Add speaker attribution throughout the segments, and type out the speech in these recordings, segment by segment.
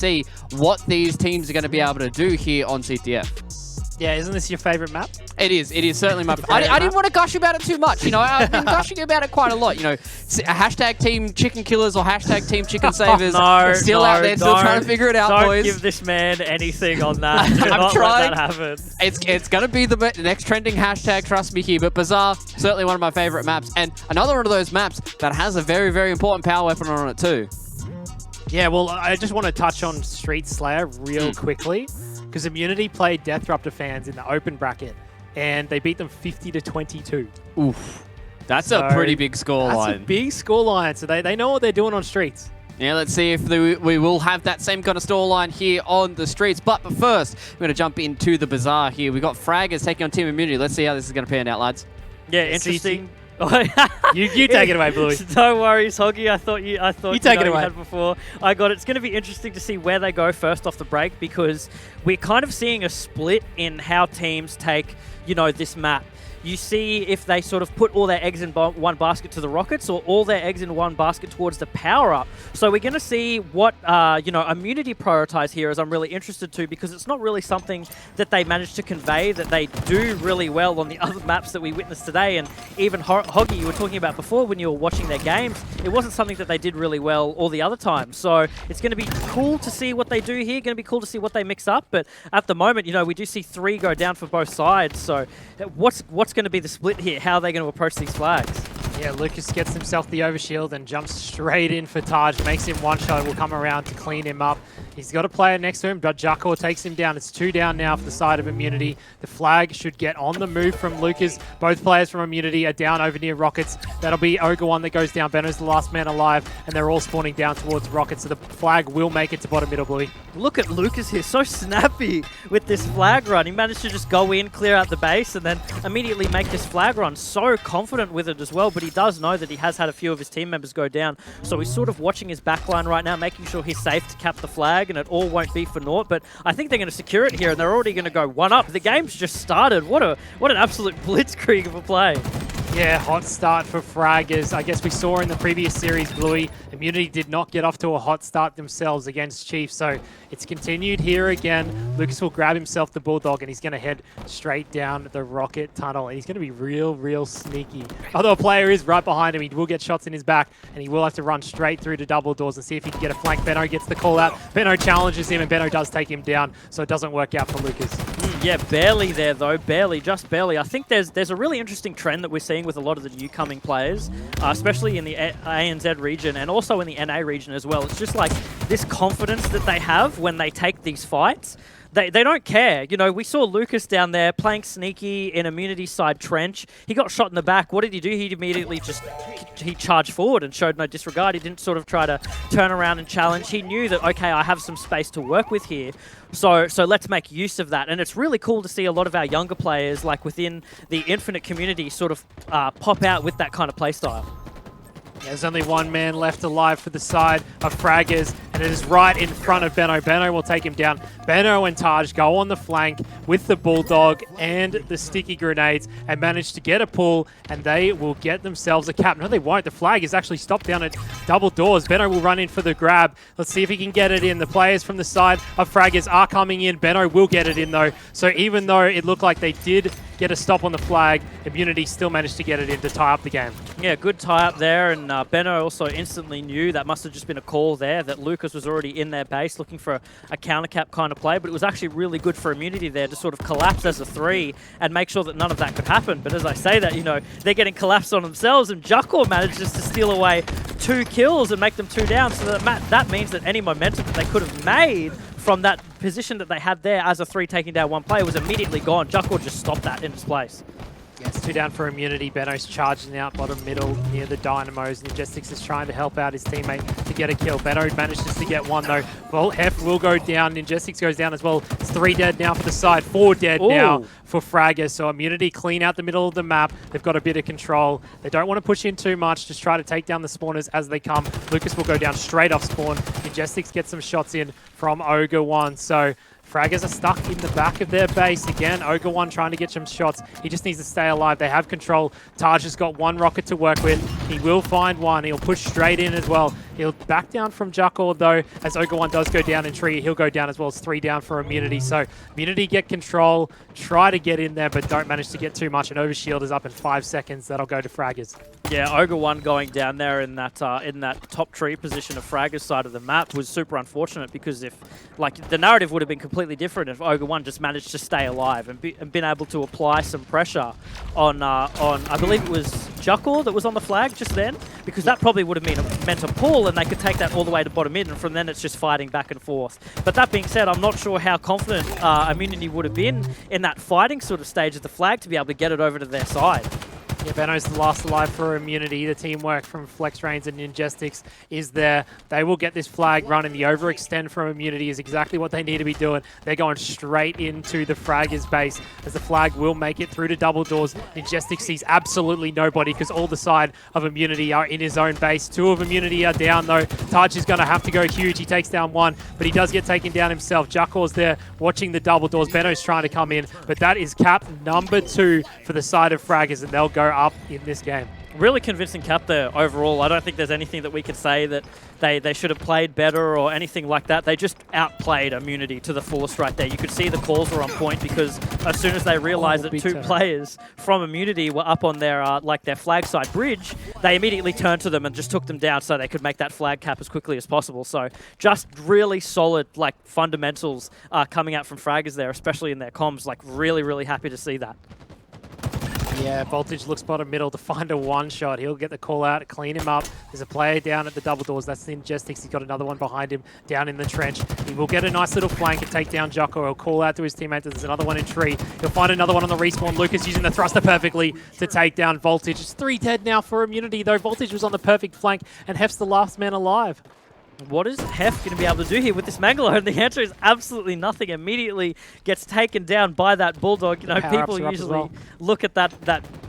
Speaker 1: see what these teams are going to be able to do here on CTF.
Speaker 2: Yeah, isn't this your favorite map?
Speaker 1: It is. It is certainly my. I didn't want to gush about it too much. You know, I've been gushing about it quite a lot. You know, hashtag Team Chicken Killers or hashtag Team Chicken Savers. Still out there, still trying to figure it out, boys.
Speaker 3: Don't give this man anything on that.
Speaker 1: I'm trying.
Speaker 3: Let that happen.
Speaker 1: It's going to be the next trending hashtag. Trust me here. But Bazaar, certainly one of my favorite maps, and another one of those maps that has a very, very important power weapon on it too.
Speaker 2: Yeah, well, I just want to touch on Street Slayer real quickly. Because Immunity played Deathruptor fans in the open bracket, and they beat them 50-22.
Speaker 1: Oof. That's a pretty big scoreline.
Speaker 2: That's a big scoreline, so they know what they're doing on Streets.
Speaker 1: Yeah, let's see if we will have that same kind of scoreline here on the Streets. But first, we're going to jump into the Bazaar here. We've got Frxgrs taking on Team Immunity. Let's see how this is going to pan out, lads.
Speaker 3: Yeah, interesting.
Speaker 2: you take it away, Bluey.
Speaker 3: No worries, Hoggy. I thought you
Speaker 2: take it away.
Speaker 3: You had before. I got it. It's going to be interesting to see where they go first off the break, because we're kind of seeing a split in how teams take, this map. You see if they sort of put all their eggs in one basket to the Rockets, or all their eggs in one basket towards the power-up. So we're going to see what, Immunity prioritize here, as I'm really interested to, because it's not really something that they managed to convey that they do really well on the other maps that we witnessed today. And even Hoggy, you were talking about before when you were watching their games, it wasn't something that they did really well all the other times. So it's going to be cool to see what they do here, going to be cool to see what they mix up. But at the moment, we do see 3 go down for both sides. So what's going to be the split here? How are they going to approach these flags?
Speaker 2: Yeah, Lucas gets himself the overshield and jumps straight in for Taj, makes him one shot, will come around to clean him up. He's got a player next to him, but Jakor takes him down. It's 2 down now for the side of Immunity. The flag should get on the move from Lucas. Both players from Immunity are down over near Rockets. That'll be Ogre one that goes down. Benno's the last man alive, and they're all spawning down towards Rockets, so the flag will make it to bottom middle, Bluey.
Speaker 3: Look at Lucas here, so snappy with this flag run. He managed to just go in, clear out the base, and then immediately make this flag run. So confident with it as well, but he does know that he has had a few of his team members go down. So he's sort of watching his backline right now, making sure he's safe to cap the flag, and it all won't be for naught. But I think they're going to secure it here, and they're already going to go 1-up. The game's just started. What an absolute blitzkrieg of a play.
Speaker 2: Yeah, hot start for Frxgrs. I guess we saw in the previous series, Bluey, Immunity did not get off to a hot start themselves against Chief, so it's continued here again. Lucas will grab himself the Bulldog, and he's going to head straight down the Rocket Tunnel, and he's going to be real sneaky. Although a player is right behind him, he will get shots in his back, and he will have to run straight through to double doors and see if he can get a flank. Benno gets the call out. Benno challenges him, and Benno does take him down, so it doesn't work out for Lucas.
Speaker 3: Yeah, barely there though, just barely. I think there's a really interesting trend that we're seeing with a lot of the new coming players, especially in the ANZ region and also in the NA region as well. It's just like this confidence that they have when they take these fights. They don't care. We saw Lucas down there playing sneaky in Immunity side trench. He got shot in the back. What did he do? He immediately he charged forward and showed no disregard. He didn't sort of try to turn around and challenge. He knew that, okay, I have some space to work with here. So let's make use of that. And it's really cool to see a lot of our younger players, like within the Infinite community, sort of pop out with that kind of playstyle.
Speaker 2: There's only one man left alive for the side of Frxgrs, and it is right in front of Benno. Benno will take him down. Benno and Taj go on the flank with the Bulldog and the sticky grenades and manage to get a pull, and they will get themselves a cap. No, they won't. The flag is actually stopped down at double doors. Benno will run in for the grab. Let's see if he can get it in. The players from the side of Frxgrs are coming in. Benno will get it in, though. So even though it looked like they did get a stop on the flag, Immunity still managed to get it in to tie up the game.
Speaker 3: Yeah, good tie up there, and Benno also instantly knew that must have just been a call there, that Lucas was already in their base looking for a counter cap kind of play, but it was actually really good for Immunity there to sort of collapse as a 3 and make sure that none of that could happen. But as I say that, they're getting collapsed on themselves, and Jakor manages to steal away 2 kills and make them 2 down, so that means that any momentum that they could have made from that position that they had there as a 3 taking down 1 player was immediately gone. Jakor just stopped that in its place.
Speaker 2: Yeah, it's 2 down for Immunity. Benno's charging out bottom middle near the Dynamos. Najestix is trying to help out his teammate to get a kill. Benno manages to get 1 though. Well, Hef will go down. Najestix goes down as well. It's 3 dead now for the side. 4 dead now for Frxgrs. So Immunity clean out the middle of the map. They've got a bit of control. They don't want to push in too much. Just try to take down the spawners as they come. Lucas will go down straight off spawn. Najestix gets some shots in from Ogre 1. So Frxgrs are stuck in the back of their base. Again, Ogre 1 trying to get some shots. He just needs to stay alive. They have control. Taj has got 1 rocket to work with. He will find 1. He'll push straight in as well. He'll back down from Juckle, though. As Ogre 1 does go down in tree, he'll go down as well as 3 down for Immunity. So Immunity get control, try to get in there, but don't manage to get too much. And Overshield is up in 5 seconds. That'll go to Fraggers.
Speaker 3: Yeah, Ogre 1 going down there in that top tree position of Fraggers' side of the map was super unfortunate, because if, like, the narrative would have been completely different if Ogre 1 just managed to stay alive and been able to apply some pressure on I believe it was Juckle that was on the flag just then, because that probably would have meant a pull, and they could take that all the way to bottom mid, and from then it's just fighting back and forth. But that being said, I'm not sure how confident Immunity would have been in that fighting sort of stage of the flag to be able to get it over to their side.
Speaker 2: Yeah, Benno's the last alive for Immunity. The teamwork from FFrxgrs and Ninjestics is there. They will get this flag running. The overextend from Immunity is exactly what they need to be doing. They're going straight into the Fraggers base, as the flag will make it through to double doors. Ninjestics sees absolutely nobody, because all the side of Immunity are in his own base. 2 of Immunity are down, though. Taj is going to have to go huge. He takes down 1, but he does get taken down himself. Juckle's there watching the double doors. Benno's trying to come in, but that is cap number 2 for the side of Fraggers, and they'll go up in this game.
Speaker 3: Really convincing cap there overall. I don't think there's anything that we could say that they should have played better or anything like that. They just outplayed Immunity to the fullest right there. You could see the calls were on point, because as soon as they realized that 2 players from Immunity were up on their their flag side bridge, they immediately turned to them and just took them down so they could make that flag cap as quickly as possible. So just really solid fundamentals coming out from Fraggers there, especially in their comms. Really, really happy to see that.
Speaker 2: Yeah, Voltage looks bottom middle to find a one-shot. He'll get the call out, clean him up. There's a player down at the double doors. That's the Ninjestics. He's got another one behind him down in the trench. He will get a nice little flank and take down Jocko. He'll call out to his teammates. There's another one in tree. He'll find another one on the respawn. Lucas using the thruster perfectly to take down Voltage. It's 3 dead now for Immunity, though. Voltage was on the perfect flank, and Hef's the last man alive.
Speaker 3: What is Hef going to be able to do here with this Mangler? And the answer is absolutely nothing. Immediately gets taken down by that Bulldog. You know, people usually look at that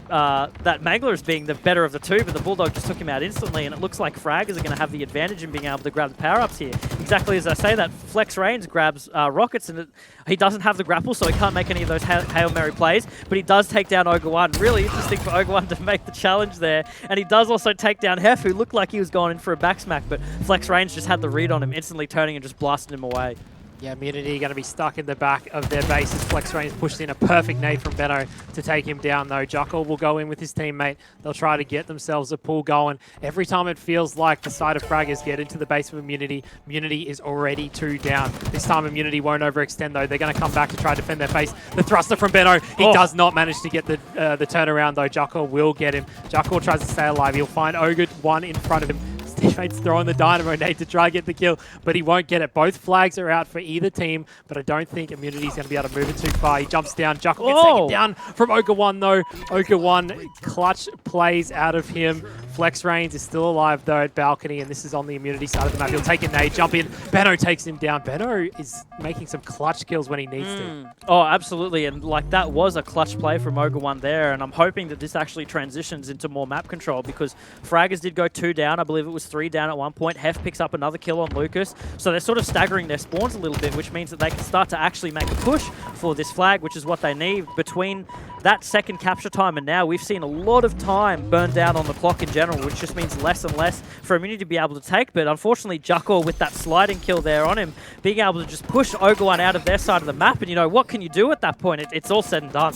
Speaker 3: Mangler as being the better of the 2, but the Bulldog just took him out instantly, and it looks like Fraggers are going to have the advantage in being able to grab the power-ups here. Exactly as I say that, FFrxgrs grabs Rockets, and he doesn't have the grapple, so he can't make any of those Hail Mary plays, but he does take down Ogre 1. Really interesting for Ogre 1 to make the challenge there, and he does also take down Hef, who looked like he was going in for a back smack, but FFrxgrs just had the read on him, instantly turning and just blasting him away.
Speaker 2: Yeah, Immunity going to be stuck in the back of their base as FFrxgrs pushed in a perfect nade from Benno to take him down, though. Juckle will go in with his teammate. They'll try to get themselves a pull going. Every time it feels like the side of Fraggers get into the base of Immunity, Immunity is already 2 down. This time Immunity won't overextend, though. They're going to come back to try to defend their base. The thruster from Benno. He does not manage to get the turnaround, though. Juckle will get him. Juckle tries to stay alive. He'll find Ogre 1 in front of him. Teammates throwing the dynamo nade to try and get the kill, but he won't get it. Both flags are out for either team, but I don't think Immunity's going to be able to move it too far. He jumps down. Juckle gets taken down from Ogre 1, though. Ogre 1 clutch plays out of him. FFrxgrs is still alive, though, at balcony, and this is on the Immunity side of the map. He'll take a nade, jump in. Benno takes him down. Benno is making some clutch kills when he needs to.
Speaker 3: Oh, absolutely, and that was a clutch play from Ogre 1 there, and I'm hoping that this actually transitions into more map control, because Fraggers did go 2 down. I believe it was 3 down at one point. Hef picks up another kill on Lucas, so they're sort of staggering their spawns a little bit, which means that they can start to actually make a push for this flag, which is what they need. Between that second capture time and now, we've seen a lot of time burned down on the clock in general, which just means less and less for Immunity to be able to take. But unfortunately, Juckle with that sliding kill there on him, being able to just push Ogre 1 out of their side of the map, and you know, what can you do at that point? It's all said and done.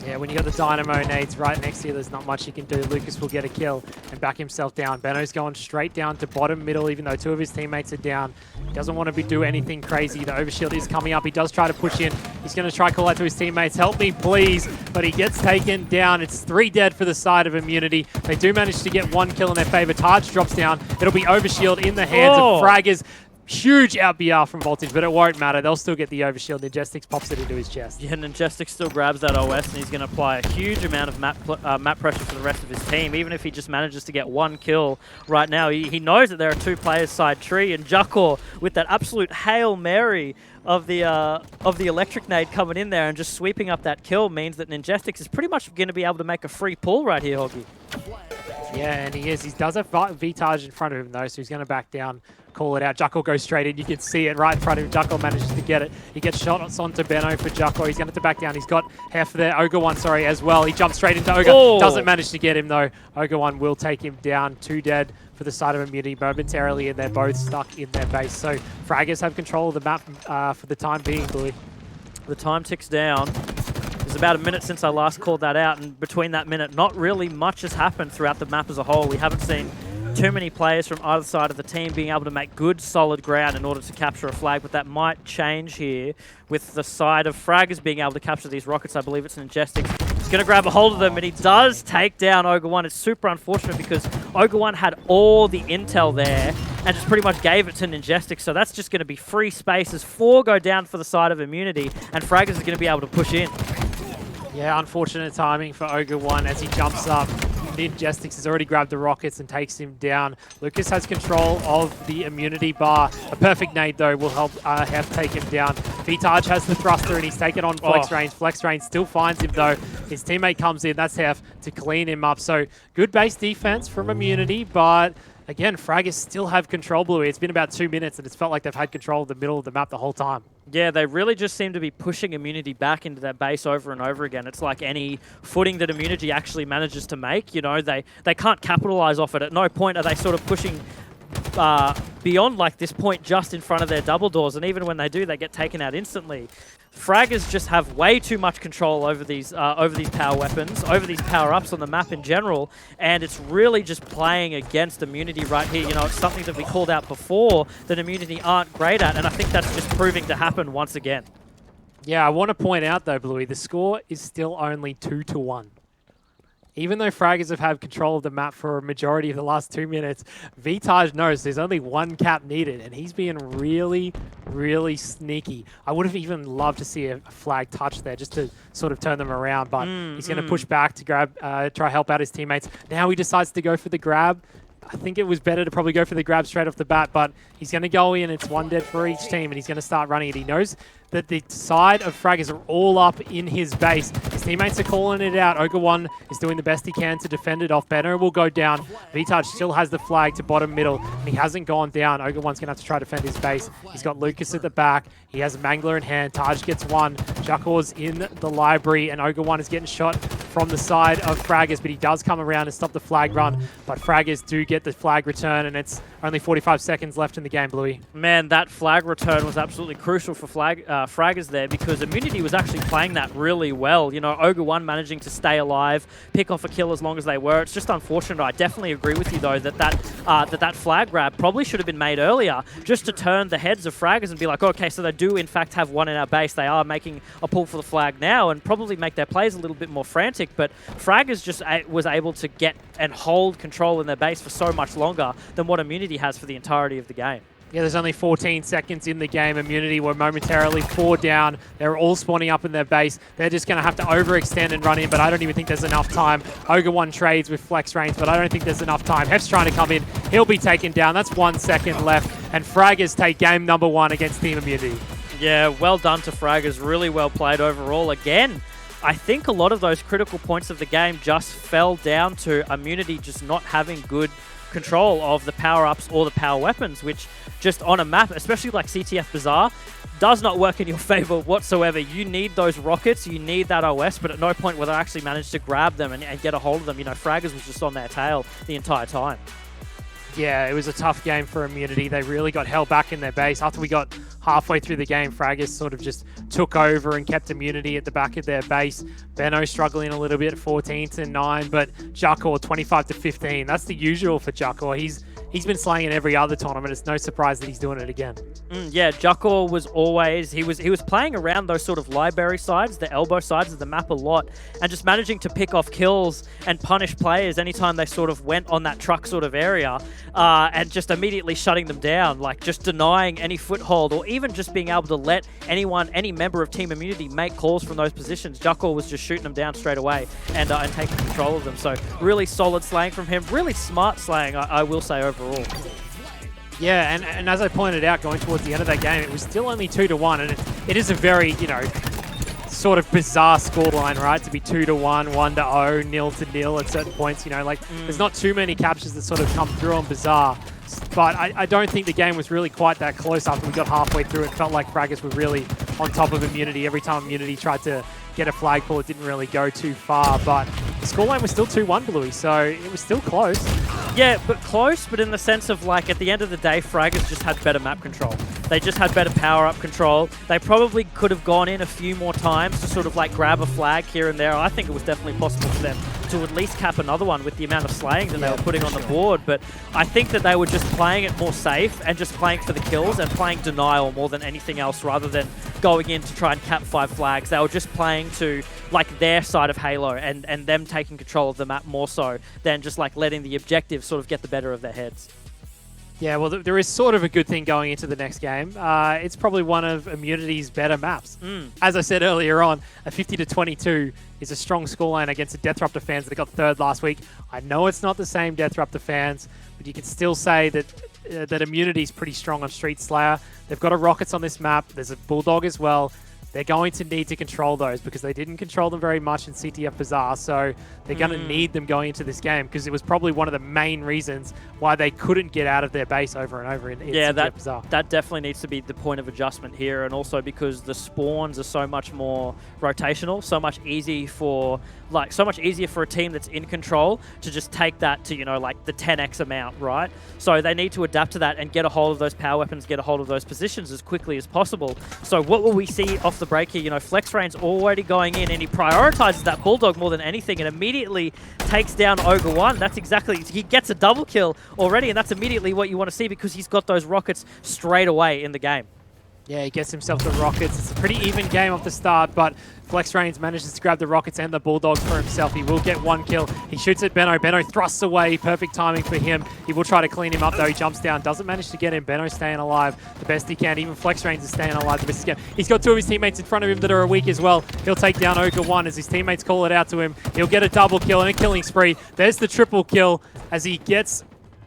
Speaker 2: Yeah, when you got the dynamo nades right next to you, there's not much you can do. Lucas will get a kill and back himself down. Benno's going straight down to bottom middle, even though 2 of his teammates are down. He doesn't want to do anything crazy. The overshield is coming up. He does try to push in. He's going to try call out to his teammates, help me please, but he gets taken down. It's 3 dead for the side of Immunity. They do manage to get 1 kill in their favor. Taj drops down. It'll be overshield in the hands of Fraggers. Huge out BR from Voltage, but it won't matter. They'll still get the overshield. Ninjestics pops it into his chest.
Speaker 3: Yeah, Ninjestics still grabs that OS, and he's going to apply a huge amount of map pressure for the rest of his team. Even if he just manages to get 1 kill right now, he knows that there are 2 players side tree, and Juckle with that absolute Hail Mary of the electric nade coming in there and just sweeping up that kill means that Ninjestics is pretty much going to be able to make a free pull right here, Hoggy.
Speaker 2: Yeah, and he is. He does have V-Taj in front of him, though, so he's going to back down, call it out. Juckle goes straight in. You can see it right in front of him. Juckle manages to get it. He gets shot onto Benno for Juckle. He's going to have to back down. He's got Hef there. Ogre 1, as well. He jumps straight into Ogre. Doesn't manage to get him, though. Ogre 1 will take him down. 2 dead for for the side of Immunity momentarily, and they're both stuck in their base. So Frxgrs have control of the map for the time being, Bluey.
Speaker 3: The time ticks down. It's about a minute since I last called that out, and between that minute, not really much has happened throughout the map as a whole. We haven't seen too many players from either side of the team being able to make good, solid ground in order to capture a flag, but that might change here with the side of Frxgrs being able to capture these rockets. I believe it's an Injestics. He's going to grab a hold of them, and he does take down Ogre 1. It's super unfortunate because Ogre 1 had all the intel there and just pretty much gave it to Ninjestics, so that's just going to be free space as 4 go down for the side of Immunity, and Frxgrs is going to be able to push in.
Speaker 2: Yeah, unfortunate timing for Ogre 1 as he jumps up. Ninjestics has already grabbed the rockets and takes him down. Lucas has control of the immunity bar. A perfect nade, though, will help Hef take him down. Vitage has the thruster, and he's taken on Flex Range. Flex Range still finds him, though. His teammate comes in. That's Hef to clean him up. So good base defense from Immunity, but again, Frxgrs still have control, Bluey. It's been about 2 minutes, and it's felt like they've had control of the middle of the map the whole time.
Speaker 3: Yeah, they really just seem to be pushing Immunity back into their base over and over again. It's like any footing that Immunity actually manages to make. You know, they can't capitalize off it. At no point are they sort of pushing beyond like this point just in front of their double doors, and even when they do, they get taken out instantly. Frxgrs just have way too much control over these power weapons, over these power-ups on the map in general, and it's really just playing against Immunity right here. You know, it's something that we called out before that Immunity aren't great at, and I think that's just proving to happen once again.
Speaker 2: Yeah, I want to point out, though, Bluey, the score is still only 2-1. Even though Frxgrs have had control of the map for a majority of the last 2 minutes, Vitage knows there's only 1 cap needed, and he's being really, really sneaky. I would have even loved to see a flag touch there just to sort of turn them around, but he's going to push back to grab, try help out his teammates. Now he decides to go for the grab. I think it was better to probably go for the grab straight off the bat, but he's going to go in. It's 1 dead for each team, and he's going to start running it. He knows that the side of Frxgrs are all up in his base. His teammates are calling it out. Ogre 1 is doing the best he can to defend it off. Benno will go down. Vitage still has the flag to bottom middle, and he hasn't gone down. Ogre 1's going to have to try to defend his base. He's got Lucas at the back. He has a Mangler in hand. Taj gets 1. Jakor's in the library, and Ogre 1 is getting shot from the side of Frxgrs, but he does come around and stop the flag run. But Frxgrs do get the flag return, and it's only 45 seconds left in the game, Bluey.
Speaker 3: Man, that flag return was absolutely crucial for Frxgrs there, because Immunity was actually playing that really well. You know, Ogre 1 managing to stay alive, pick off a kill as long as they were. It's just unfortunate. I definitely agree with you, though, that flag grab probably should have been made earlier, just to turn the heads of Frxgrs and be like, okay, so they do in fact have 1 in our base. They are making a pull for the flag now, and probably make their plays a little bit more frantic, but Frxgrs just was able to get and hold control in their base for so much longer than what Immunity has for the entirety of the game.
Speaker 2: Yeah, there's only 14 seconds in the game. Immunity were momentarily 4 down. They're all spawning up in their base. They're just going to have to overextend and run in, but I don't even think there's enough time. Ogre 1 trades with Flex Range, but I don't think there's enough time. Hef's trying to come in. He'll be taken down. That's 1 second left, and Frxgrs take game number 1 against Team Immunity. Yeah,
Speaker 3: well done to Frxgrs. Really well played overall. Again, I think a lot of those critical points of the game just fell down to Immunity just not having good control of the power-ups or the power weapons, which just on a map, especially like CTF Bazaar, does not work in your favor whatsoever. You need those rockets, you need that OS, but at no point will they actually manage to grab them and get a hold of them. You know, Frxgrs was just on their tail the entire time.
Speaker 2: Yeah, it was a tough game for Immunity. They really got held back in their base. After we got halfway through the game, Frxgrs sort of just took over and kept Immunity at the back of their base. Benno struggling a little bit, 14-9, but Jakor 25-15. That's the usual for Jakor. He's been slaying in every other tournament. It's no surprise that he's doing it again.
Speaker 3: Yeah, Jakor was always, he was playing around those sort of library sides, the elbow sides of the map a lot, and just managing to pick off kills and punish players anytime they sort of went on that truck sort of area, and just immediately shutting them down, like just denying any foothold, or even just being able to let any member of Team Immunity make calls from those positions. Jakor was just shooting them down straight away and taking control of them. So really solid slaying from him, really smart slaying, I will say overall.
Speaker 2: Yeah, and as I pointed out, going towards the end of that game, it was still only 2-1, and it is a very, you know, sort of bizarre scoreline, right? To be 2-1, 1-0, 0-0 at certain points, you know, like there's not too many captures that sort of come through on Bazaar. But I don't think the game was really quite that close after we got halfway through. It felt like Frxgrs were really on top of Immunity. Every time Immunity tried to get a flag pull, it didn't really go too far. But the scoreline was still 2-1 Bluey, so it was still close.
Speaker 3: Yeah, but close, but in the sense of, like, at the end of the day, Frxgrs just had better map control. They just had better power-up control. They probably could have gone in a few more times to sort of, like, grab a flag here and there. I think it was definitely possible for them to at least cap another one with the amount of slaying that they were putting on the board. But I think that they were just playing it more safe and just playing for the kills and playing denial more than anything else rather than going in to try and cap 5 flags. They were just playing to, like, their side of Halo and them taking control of the map more so than just, like, letting the objectives sort of get the better of their heads.
Speaker 2: Yeah, well, there is sort of a good thing going into the next game. It's probably one of Immunity's better maps. As I said earlier on, a 50-22 is a strong scoreline against the Deathruptor fans that got third last week. I know it's not the same Deathruptor fans, but you can still say that that Immunity's pretty strong on Street Slayer. They've got a Rockets on this map. There's a Bulldog as well. They're going to need to control those because they didn't control them very much in CTF Bazaar, so they're going to need them going into this game because it was probably one of the main reasons why they couldn't get out of their base over and over in CTF Bazaar.
Speaker 3: That definitely needs to be the point of adjustment here, and also because the spawns are so much more rotational, so much easier for a team that's in control to just take that to, you know, like the 10x amount, right? So they need to adapt to that and get a hold of those power weapons, get a hold of those positions as quickly as possible. So what will we see off the break here? You know, FlexRain's already going in and he prioritizes that Bulldog more than anything and immediately takes down Ogre 1. That's exactly, he gets a double kill already, and that's immediately what you want to see because he's got those rockets straight away in the game.
Speaker 2: Yeah, he gets himself the rockets. It's a pretty even game off the start, but FlexRains manages to grab the rockets and the Bulldog for himself. He will get 1 kill. He shoots at Benno. Benno thrusts away. Perfect timing for him. He will try to clean him up, though. He jumps down. Doesn't manage to get him. Benno staying alive the best he can. Even FlexRains is staying alive the best he can. He's got 2 of his teammates in front of him that are weak as well. He'll take down Ogre 1 as his teammates call it out to him. He'll get a double kill and a killing spree. There's the triple kill as he gets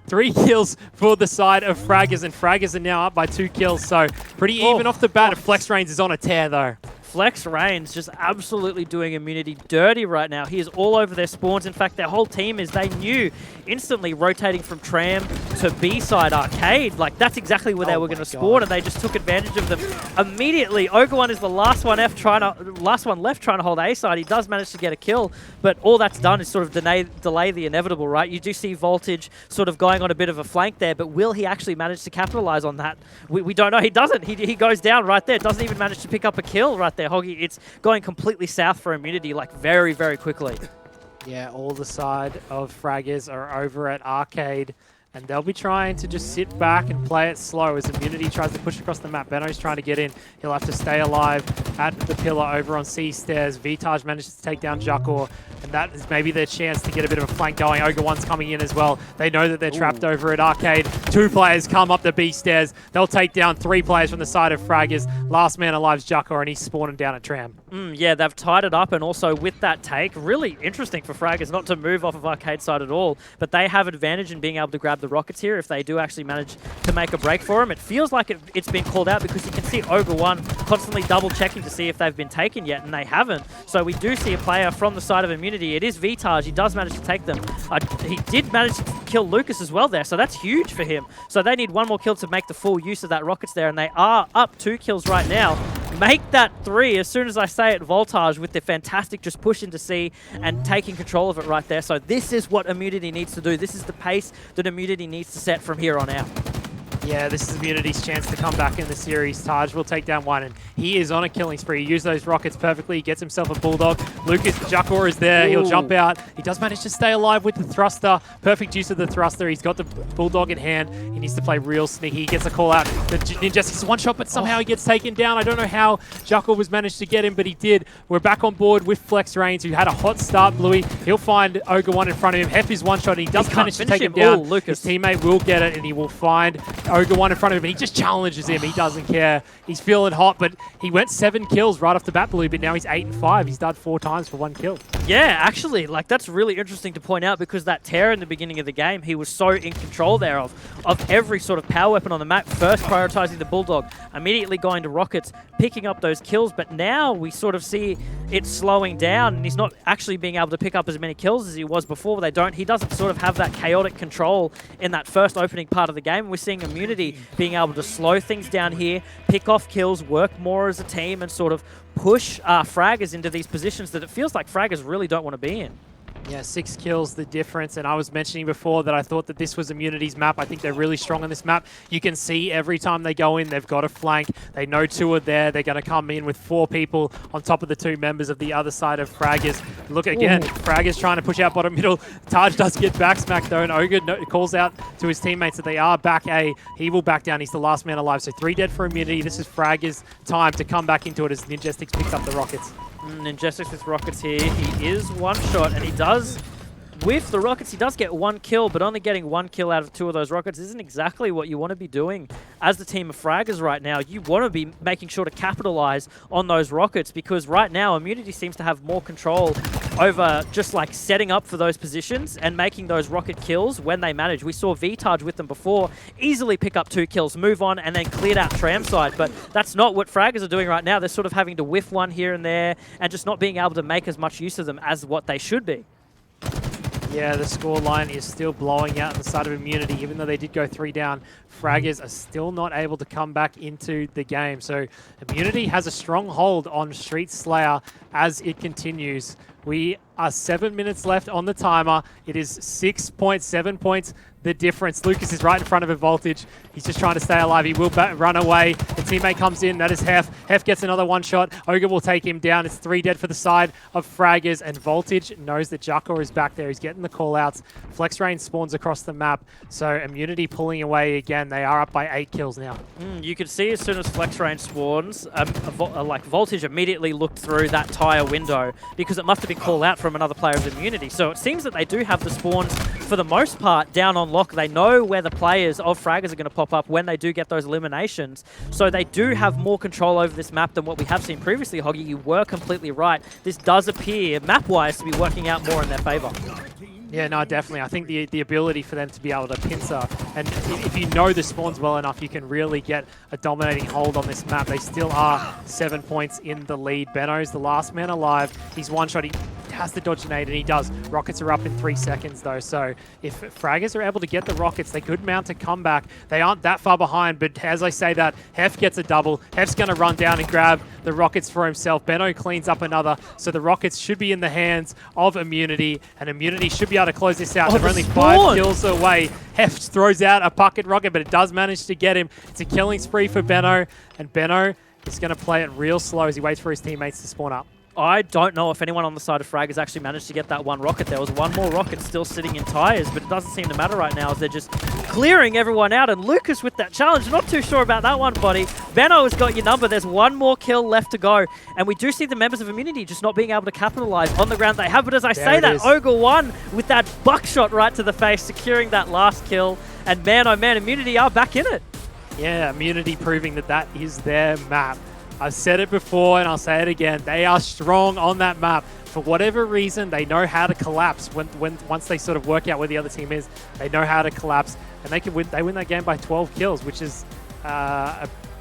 Speaker 2: 3 kills for the side of Frxgrs, and Frxgrs are now up by 2 kills, so pretty even off the bat. FlexRains is on a tear, though.
Speaker 3: FlexRains just absolutely doing Immunity dirty right now. He is all over their spawns. In fact, their whole team is, they knew instantly rotating from Tram to B-side Arcade. Like, that's exactly where they were going to spawn, and they just took advantage of them immediately. Ogre 1 is the last one left trying to hold A-side. He does manage to get a kill, but all that's done is sort of delay the inevitable, right? You do see Voltage sort of going on a bit of a flank there, but will he actually manage to capitalize on that? We don't know. He doesn't. He goes down right there. Doesn't even manage to pick up a kill right there. Hoggy, it's going completely south for Immunity, like very, very quickly.
Speaker 2: Yeah, all the side of Frxgrs are over at Arcade, and they'll be trying to just sit back and play it slow as Immunity tries to push across the map. Benno's trying to get in. He'll have to stay alive at the pillar over on C stairs. Vitage manages to take down Jakor, and that is maybe their chance to get a bit of a flank going. Ogre 1's coming in as well. They know that they're trapped over at Arcade. 2 players come up the B stairs. They'll take down 3 players from the side of Frxgrs. Last man alive is Jakor, and he's spawning down at Tram.
Speaker 3: Yeah, they've tied it up, and also with that take, really interesting for Frxgrs not to move off of Arcade side at all, but they have advantage in being able to grab the rockets here if they do actually manage to make a break for him. It feels like it's been called out because you can see Ogre 1 constantly double checking to see if they've been taken yet, and they haven't. So we do see a player from the side of Immunity. It is Vitage. He does manage to take them. He did manage to kill Lucas as well there, so that's huge for him. So they need 1 more kill to make the full use of that rockets there, and they are up 2 kills right now. Make that 3 as soon as I say it. Voltage with their fantastic just push into C and taking control of it right there. So this is what Immunity needs to do. This is the pace that Immunity needs to set from here on out.
Speaker 2: Yeah, this is Immunity's chance to come back in the series. Taj will take down 1, and he is on a killing spree. He used those rockets perfectly. He gets himself a Bulldog. Lucas Jakor is there. He'll jump out. He does manage to stay alive with the thruster. Perfect use of the thruster. He's got the Bulldog in hand. He needs to play real sneaky. He gets a call out. The Ninjastick's one shot, but somehow he gets taken down. I don't know how Jakor was managed to get him, but he did. We're back on board with FlexRains, who had a hot start, Bluey. He'll find Ogre 1 in front of him. Hef is one shot, and he does manage to take him down. His teammate will get it, and he will find Ogre 1 in front of him, and he just challenges him. He doesn't care. He's feeling hot, but he went 7 kills right off the bat, Blue, but now he's 8 and 5. He's died 4 times for 1 kill.
Speaker 3: Yeah, actually, like, that's really interesting to point out because that tear in the beginning of the game, he was so in control there of every sort of power weapon on the map. First prioritizing the Bulldog, immediately going to rockets, picking up those kills, but now we sort of see it slowing down, and he's not actually being able to pick up as many kills as he was before. He doesn't sort of have that chaotic control in that first opening part of the game. We're seeing Immunity being able to slow things down here, pick off kills, work more as a team, and sort of push Frxgrs into these positions that it feels like Frxgrs really don't want to be in.
Speaker 2: Yeah, 6 kills the difference, and I was mentioning before that I thought that this was Immunity's map. I think they're really strong on this map. You can see every time they go in, they've got a flank. They know 2 are there. They're going to come in with 4 people on top of the 2 members of the other side of Frxgrs. Look again, Frxgrs trying to push out bottom middle. Taj does get back smacked though, and Ogre calls out to his teammates that they are back A. He will back down. He's the last man alive, so 3 dead for Immunity. This is Frxgrs' time to come back into it as Ninjestics picks up the rockets.
Speaker 3: Ninjestics with rockets here. He is one shot, and he does... With the rockets, he does get 1 kill, but only getting 1 kill out of 2 of those rockets isn't exactly what you want to be doing as the team of Fraggers right now. You want to be making sure to capitalize on those rockets, because right now, Immunity seems to have more control over just like setting up for those positions and making those rocket kills when they manage. We saw VTarge with them before, easily pick up 2 kills, move on, and then cleared out Tram side, but that's not what Fraggers are doing right now. They're sort of having to whiff one here and there and just not being able to make as much use of them as what they should be.
Speaker 2: Yeah, the score line is still blowing out on the side of Immunity. Even though they did go 3 down, Fraggers are still not able to come back into the game. So Immunity has a strong hold on Street Slayer as it continues. We are 7 minutes left on the timer. It is 6.7 points the difference. Lucas is right in front of a Voltage. He's just trying to stay alive. He will run away. The teammate comes in. That is Hef. Hef gets another 1 shot. Ogre will take him down. It's 3 dead for the side of Fraggers, and Voltage knows that Jakor is back there. He's getting the call-outs. Flex Rain spawns across the map. So Immunity pulling away again. They are up by 8 kills now.
Speaker 3: You can see as soon as Flex Rain spawns, like Voltage immediately looked through that tire window because it must have been called out from another player of Immunity. So it seems that they do have the spawns for the most part down on lock. They know where the players of Fraggers are going to pop up when they do get those eliminations. So they do have more control over this map than what we have seen previously, Hoggy. You were completely right. This does appear, map-wise, to be working out more in their favor.
Speaker 2: Yeah, no, definitely. I think the ability for them to be able to pincer, and if you know the spawns well enough, you can really get a dominating hold on this map. They still are 7 points in the lead. Benno's the last man alive. He's one shot. He has to dodge an nade, and he does. Rockets are up in 3 seconds, though. So if Fraggers are able to get the rockets, they could mount a comeback. They aren't that far behind, but as I say that, Hef gets a double. Hef's going to run down and grab the rockets for himself. Benno cleans up another, so the rockets should be in the hands of Immunity, and Immunity should be able to close this out. They're only 5 kills away. Hef throws out a bucket rocket, but it does manage to get him. It's a killing spree for Benno, and Benno is going to play it real slow as he waits for his teammates to spawn up.
Speaker 3: I don't know if anyone on the side of Fraggers actually managed to get that 1 rocket. There was 1 more rocket still sitting in tires, but it doesn't seem to matter right now as they're just clearing everyone out. And Lucas with that challenge, not too sure about that one, buddy. Benno has got your number. There's 1 more kill left to go. And we do see the members of Immunity just not being able to capitalize on the ground they have. But as I say that, Ogre won with that buckshot right to the face, securing that last kill. And man, oh man, Immunity are back in it.
Speaker 2: Yeah, Immunity proving that that is their map. I've said it before and I'll say it again. They are strong on that map. For whatever reason, they know how to collapse once they sort of work out where the other team is. They know how to collapse, and they can win. They win that game by 12 kills, which is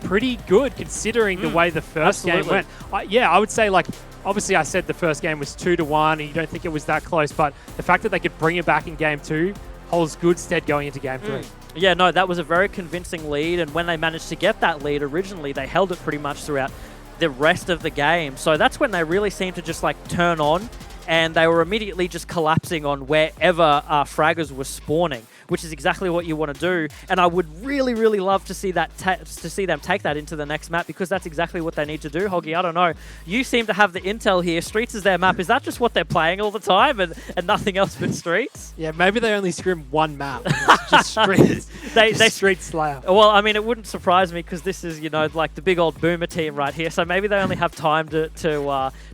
Speaker 2: pretty good considering the way the first game went. Yeah, I would say, like, obviously I said the first game was 2-1, and you don't think it was that close, but the fact that they could bring it back in game 2 holds good stead going into game 3.
Speaker 3: Yeah, no, that was a very convincing lead, and when they managed to get that lead originally, they held it pretty much throughout the rest of the game. So that's when they really seemed to just like turn on, and they were immediately just collapsing on wherever Fraggers was spawning, which is exactly what you want to do. And I would really, really love to see that to see them take that into the next map, because that's exactly what they need to do. Hoggy, I don't know. You seem to have the intel here. Streets is their map. Is that just what they're playing all the time and nothing else but Streets?
Speaker 2: Yeah, maybe they only scrim 1 map. It's just Streets. they Street Slayer.
Speaker 3: Well, I mean, it wouldn't surprise me because this is, you know, like the big old boomer team right here. So maybe they only have time to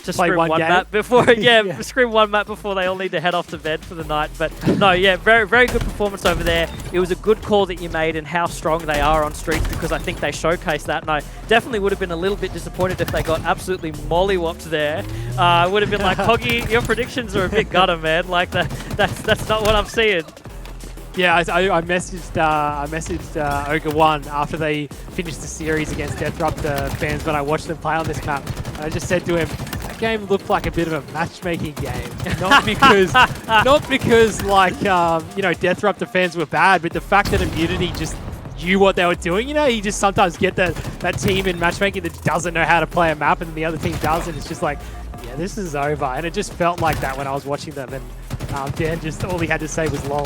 Speaker 3: scrim one map before, scrim 1 map before they all need to head off to bed for the night. But no, yeah, very, very good performance over there. It was a good call that you made and how strong they are on Streets, because I think they showcased that, and I definitely would have been a little bit disappointed if they got absolutely mollywopped there. I would have been like, Hoggy, your predictions are a bit gutter, man. Like that's not what I'm seeing.
Speaker 2: Yeah, I messaged Ogre 1 after they finished the series against Deathruptor fans when I watched them play on this map. And I just said to him, that game looked like a bit of a matchmaking game. Not because like, you know, Deathruptor fans were bad, but the fact that Immunity just knew what they were doing. You know, you just sometimes get that team in matchmaking that doesn't know how to play a map, and the other team does, and it's just like, yeah, this is over. And it just felt like that when I was watching them. And Dan just, all he had to say was lol.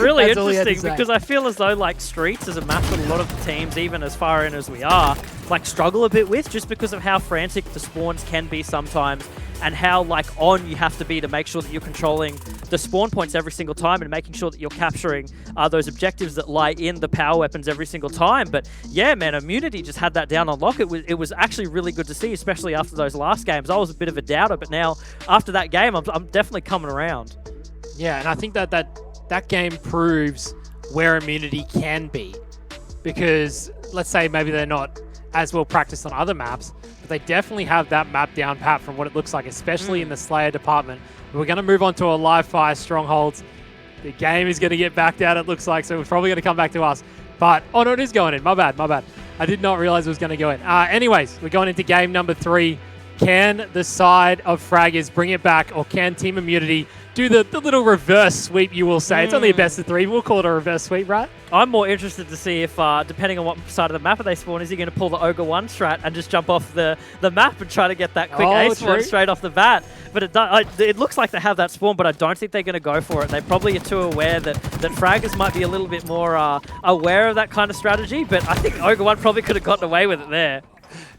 Speaker 3: Really
Speaker 2: That's all he had to
Speaker 3: interesting,
Speaker 2: say.
Speaker 3: because I feel as though like Streets is a map that a lot of the teams, even as far in as we are, like struggle a bit with, just because of how frantic the spawns can be sometimes, and how like on you have to be to make sure that you're controlling the spawn points every single time and making sure that you're capturing those objectives that lie in the power weapons every single time. But yeah, man, Immunity just had that down on lock. It was actually really good to see, especially after those last games. I was a bit of a doubter, but now after that game, I'm definitely coming around.
Speaker 2: Yeah, and I think that game proves where Immunity can be, because let's say maybe they're not as well practiced on other maps, but they definitely have that map down pat from what it looks like, especially in the Slayer department. We're going to move on to a live fire Strongholds. The game is going to get backed out, it looks like, so it's probably going to come back to us. But, oh no, it is going in. My bad. I did not realize it was going to go in. Anyways, we're going into game number 3. Can the side of Fraggers bring it back, or can Team Immunity do the little reverse sweep, you will say? It's only a best of 3. We'll call it a reverse sweep, right?
Speaker 3: I'm more interested to see if, depending on what side of the map they spawn, is he going to pull the Ogre 1 strat and just jump off the map and try to get that quick A spawn straight off the bat. But it looks like they have that spawn, but I don't think they're going to go for it. They probably are too aware that Fraggers might be a little bit more aware of that kind of strategy, but I think Ogre 1 probably could have gotten away with it there.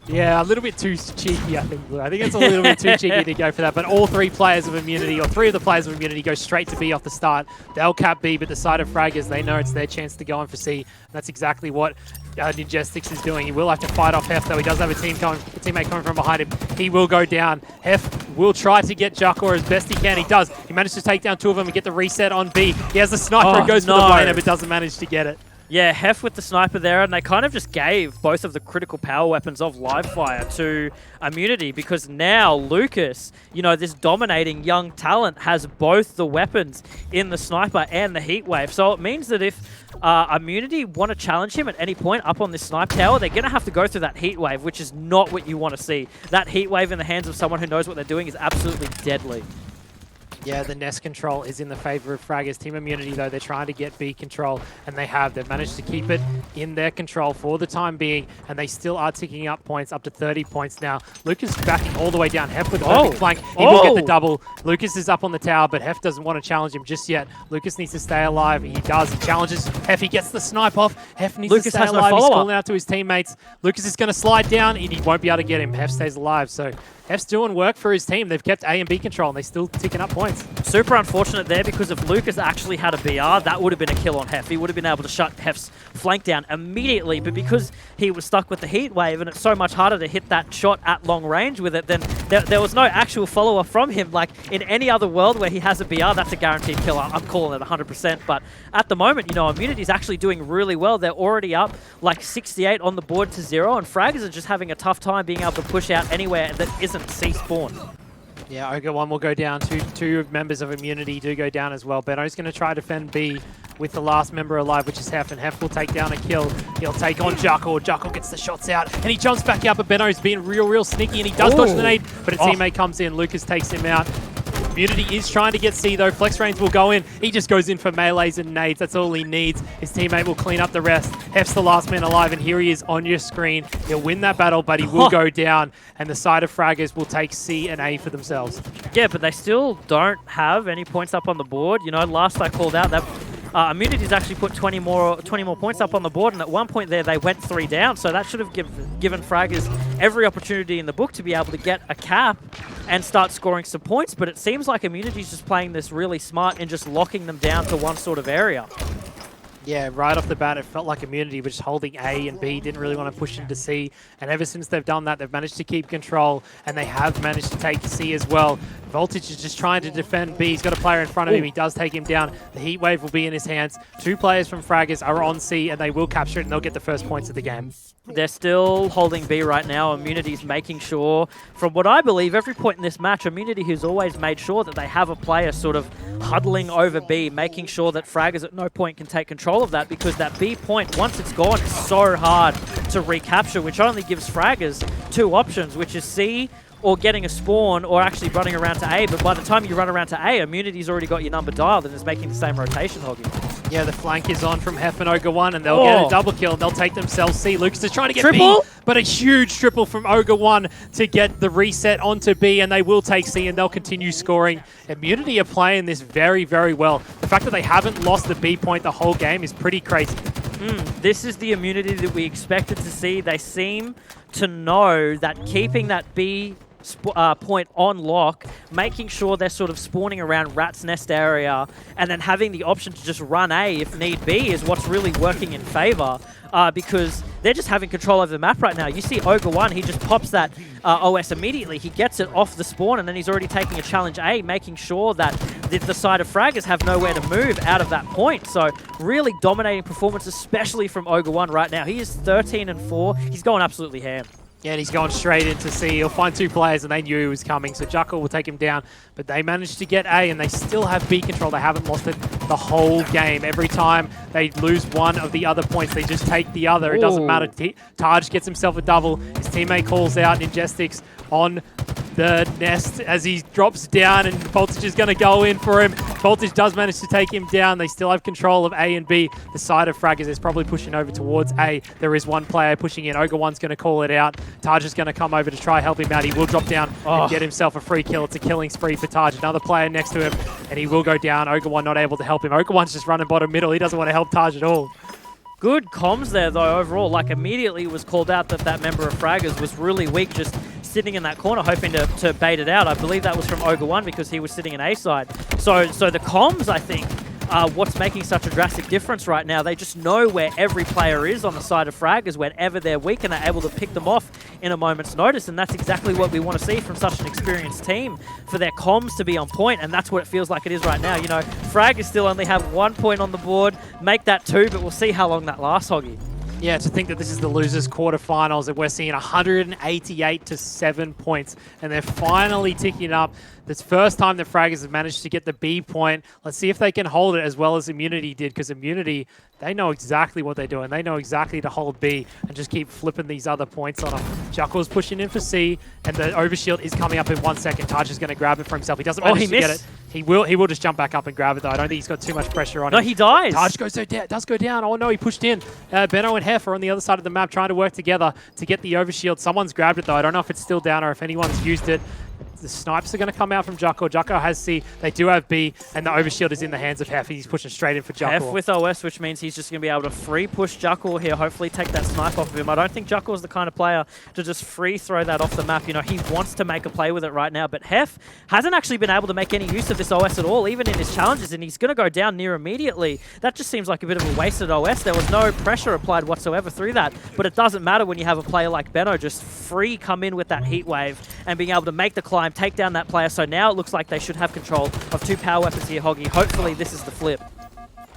Speaker 2: Yeah, a little bit too cheeky, I think. I think it's a little bit too cheeky to go for that. But all 3 players of Immunity, or 3 of the players of Immunity, go straight to B off the start. They'll cap B, but the side of Fraggers, they know it's their chance to go on for C. And that's exactly what Ninjestics is doing. He will have to fight off Hef, though. He does have a teammate coming from behind him. He will go down. Hef will try to get Juckor as best he can. He does. He managed to take down 2 of them and get the reset on B. He has the sniper and goes for the blainer, but doesn't manage to get it.
Speaker 3: Yeah, Hef with the sniper there, and they kind of just gave both of the critical power weapons of live fire to Immunity, because now Lucas, you know, this dominating young talent, has both the weapons in the sniper and the heat wave. So it means that if Immunity want to challenge him at any point up on this snipe tower, they're going to have to go through that heat wave, which is not what you want to see. That heat wave in the hands of someone who knows what they're doing is absolutely deadly.
Speaker 2: Yeah, the nest control is in the favor of Fraggers. Team Immunity, though, they're trying to get B control, and they have. They've managed to keep it in their control for the time being, and they still are ticking up points, up to 30 points now. Lucas backing all the way down. Hef with a perfect flank. He will get the double. Lucas is up on the tower, but Hef doesn't want to challenge him just yet. Lucas needs to stay alive. He does. He challenges Hef. He gets the snipe off. Hef needs to stay alive. He's calling out to his teammates. Lucas is going to slide down, and he won't be able to get him. Hef stays alive, so Hef's doing work for his team. They've kept A and B control, and they're still ticking up points.
Speaker 3: Super unfortunate there, because if Lucas actually had a BR, that would have been a kill on Hef. He would have been able to shut Hef's flank down immediately, but because he was stuck with the heat wave, and it's so much harder to hit that shot at long range with it, then there was no actual follower from him. Like, in any other world where he has a BR, that's a guaranteed kill. I'm calling it 100%, but at the moment, you know, Immunity's actually doing really well. They're already up like 68 on the board to 0, and Fraggers are just having a tough time being able to push out anywhere that isn't C spawn.
Speaker 2: Yeah, Ogre 1 will go down. Two members of Immunity do go down as well. Beno's going to try to defend B with the last member alive, which is Hef, and Hef will take down a kill. He'll take on Juckor. Juckor gets the shots out, and he jumps back up, but Beno's being real sneaky, and he does dodge the nade, but a teammate comes in. Lucas takes him out. Immunity is trying to get C, though. Flex Range will go in. He just goes in for melees and nades. That's all he needs. His teammate will clean up the rest. Hef's the last man alive, and here he is on your screen. He'll win that battle, but he will go down, and the side of Fraggers will take C and A for themselves.
Speaker 3: Yeah, but they still don't have any points up on the board. You know, last I called out, that Immunity's actually put 20 more points up on the board, and at one point there they went 3 down, so that should have given Fraggers every opportunity in the book to be able to get a cap and start scoring some points, but it seems like Immunity's just playing this really smart and just locking them down to one sort of area.
Speaker 2: Yeah, right off the bat, it felt like Immunity was just holding A and B, didn't really want to push into C. And ever since they've done that, they've managed to keep control, and they have managed to take C as well. Voltage is just trying to defend B. He's got a player in front of him. He does take him down. The heat wave will be in his hands. 2 players from Fraggers are on C, and they will capture it, and they'll get the first points of the game.
Speaker 3: They're still holding B right now. Immunity's making sure, from what I believe, every point in this match, Immunity has always made sure that they have a player sort of huddling over B, making sure that Fraggers at no point can take control of that, because that B point, once it's gone, is so hard to recapture, which only gives Fraggers 2 options, which is C, or getting a spawn, or actually running around to A. But by the time you run around to A, Immunity's already got your number dialed and is making the same rotation, Hoggy.
Speaker 2: Yeah, the flank is on from Hef and Ogre 1, and they'll get a double kill, and they'll take themselves C. Lucas is trying to get
Speaker 3: triple?
Speaker 2: B, but a huge triple from Ogre 1 to get the reset onto B, and they will take C, and they'll continue scoring. Immunity are playing this very, very well. The fact that they haven't lost the B point the whole game is pretty crazy.
Speaker 3: This is the Immunity that we expected to see. They seem to know that keeping that B point on lock, making sure they're sort of spawning around Rat's Nest area, and then having the option to just run A if need be is what's really working in favor, because they're just having control over the map right now. You see Ogre 1, he just pops that OS immediately. He gets it off the spawn, and then he's already taking a challenge A, making sure that the side of Fraggers have nowhere to move out of that point. So really dominating performance, especially from Ogre 1 right now. He is 13-4. He's going absolutely ham.
Speaker 2: Yeah, and he's going straight into C. He'll find 2 players, and they knew he was coming, so Juckle will take him down. But they managed to get A, and they still have B control. They haven't lost it the whole game. Every time they lose one of the other points, they just take the other. It doesn't matter. Taj gets himself a double. His teammate calls out Ninjestics on the nest as he drops down, and Voltage is going to go in for him. Voltage does manage to take him down. They still have control of A and B. The side of Fraggers is probably pushing over towards A. There is one player pushing in. Ogre 1's going to call it out. Taj is going to come over to try help him out. He will drop down and get himself a free kill. It's a killing spree for Taj. Another player next to him, and he will go down. Ogre 1 not able to help him. Ogre 1's just running bottom middle. He doesn't want to help Taj at all.
Speaker 3: Good comms there, though, overall. Like, immediately was called out that that member of Fraggers was really weak, just sitting in that corner, hoping to bait it out. I believe that was from Ogre 1 because he was sitting in A side. So the comms, I think, are what's making such a drastic difference right now. They just know where every player is on the side of Fraggers whenever they're weak, and they're able to pick them off in a moment's notice. And that's exactly what we want to see from such an experienced team, for their comms to be on point, and that's what it feels like it is right now. You know, Fraggers still only have 1 point on the board, make that 2, but we'll see how long that lasts, Hoggy.
Speaker 2: Yeah, to think that this is the losers quarterfinals, and we're seeing 188 to 7 points, and they're finally ticking up. This first time the Fraggers have managed to get the B point. Let's see if they can hold it as well as Immunity did, because Immunity, they know exactly what they're doing. They know exactly to hold B and just keep flipping these other points on them. Juckle's pushing in for C, and the overshield is coming up in 1 second. Taj is going to grab it for himself. He doesn't manage to get it. He will just jump back up and grab it, though. I don't think he's got too much pressure on him.
Speaker 3: No, he dies.
Speaker 2: Taj does go down. Oh, no, he pushed in. Benno and Hef are on the other side of the map trying to work together to get the overshield. Someone's grabbed it, though. I don't know if it's still down or if anyone's used it. The snipes are going to come out from Juckle. Juckle has C. They do have B, and the overshield is in the hands of Hef. He's pushing straight in for Juckle.
Speaker 3: Hef with OS, which means he's just going to be able to free push Juckle here, hopefully take that snipe off of him. I don't think Juckle is the kind of player to just free throw that off the map. You know, he wants to make a play with it right now, but Hef hasn't actually been able to make any use of this OS at all, even in his challenges, and he's going to go down near immediately. That just seems like a bit of a wasted OS. There was no pressure applied whatsoever through that, but it doesn't matter when you have a player like Benno just free come in with that heat wave and being able to make the climb, take down that player. So now it looks like they should have control of 2 power weapons here, Hoggy. Hopefully this is the flip.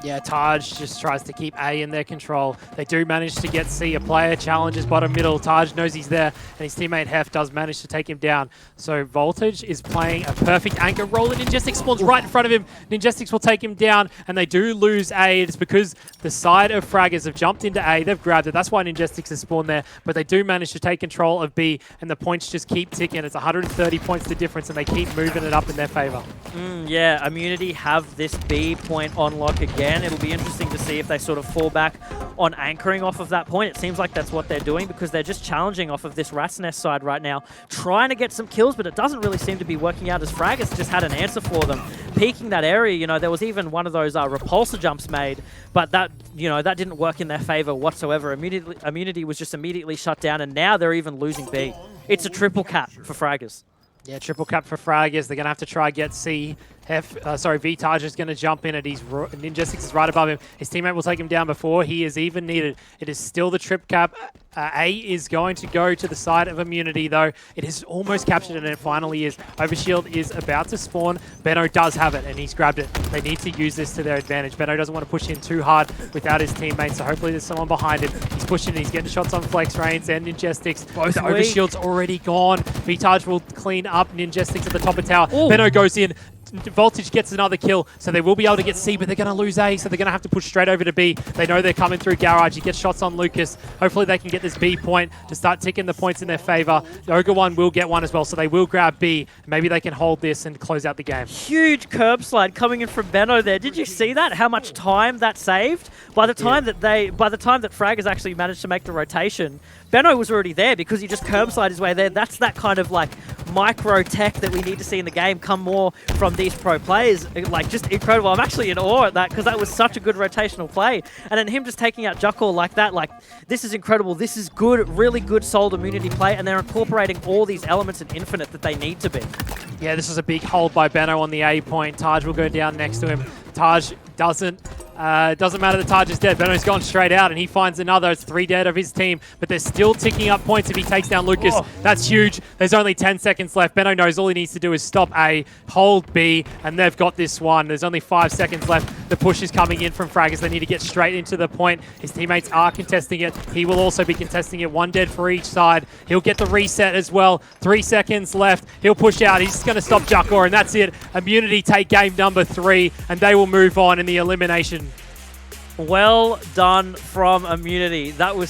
Speaker 2: Yeah, Taj just tries to keep A in their control. They do manage to get C. A player challenges bottom middle. Taj knows he's there, and his teammate Hef does manage to take him down. So Voltage is playing a perfect anchor roll, and Ninjestics spawns right in front of him. Ninjestics will take him down, and they do lose A. It's because the side of Fraggers have jumped into A. They've grabbed it. That's why Ninjestics has spawned there. But they do manage to take control of B, and the points just keep ticking. It's 130 points the difference, and they keep moving it up in their favor.
Speaker 3: Yeah, Immunity have this B point on lock again. It'll be interesting to see if they sort of fall back on anchoring off of that point. It seems like that's what they're doing, because they're just challenging off of this Rat's Nest side right now, trying to get some kills, but it doesn't really seem to be working out, as Fraggers just had an answer for them. Peeking that area, you know, there was even one of those repulsor jumps made, but that, you know, that didn't work in their favor whatsoever. Immunity was just immediately shut down, and now they're even losing B. It's a triple cap for Fraggers.
Speaker 2: Yeah, triple cap for Fraggers. They're going to have to try get C. V-Taj is going to jump in, and Ninjestics is right above him. His teammate will take him down before he is even needed. It is still the trip cap. A is going to go to the side of Immunity, though. It is almost captured, and it finally is. Overshield is about to spawn. Benno does have it, and he's grabbed it. They need to use this to their advantage. Benno doesn't want to push in too hard without his teammates, so hopefully there's someone behind him. He's pushing, he's getting shots on Flex Rains and Ninjestics. Both the overshield's already gone. V-Taj will clean up Ninjestics at the top of tower. Benno goes in. Voltage gets another kill, so they will be able to get C, but they're going to lose A, so they're going to have to push straight over to B. They know they're coming through Garage. He gets shots on Lucas. Hopefully they can get this B point to start ticking the points in their favor. Ogre One will get one as well, so they will grab B. Maybe they can hold this and close out the game.
Speaker 3: Huge curb slide coming in from Benno there. Did you see that? How much time that saved? By the time that Frag actually managed to make the rotation, Benno was already there because he just curb slide his way there. That's that kind of like micro tech that we need to see in the game come more from these pro players. Like, just incredible. I'm actually in awe at that because that was such a good rotational play. And then him just taking out Juckle like that, like, this is incredible. This is good, really good sold immunity play, and they're incorporating all these elements in Infinite that they need to be.
Speaker 2: Yeah, this is a big hold by Benno on the A point. Taj will go down next to him. Taj doesn't matter that Taj is dead. Benno's gone straight out, and he finds another. It's 3 dead of his team, but they're still ticking up points if he takes down Lucas. Oh. That's huge. There's only 10 seconds left. Benno knows all he needs to do is stop A, hold B, and they've got this one. There's only 5 seconds left. The push is coming in from Frag as they need to get straight into the point. His teammates are contesting it. He will also be contesting it. 1 dead for each side. He'll get the reset as well. 3 seconds left. He'll push out. He's just going to stop Juckor, and that's it. Immunity take game number 3, and they will move on in the elimination.
Speaker 3: Well done from Immunity. That was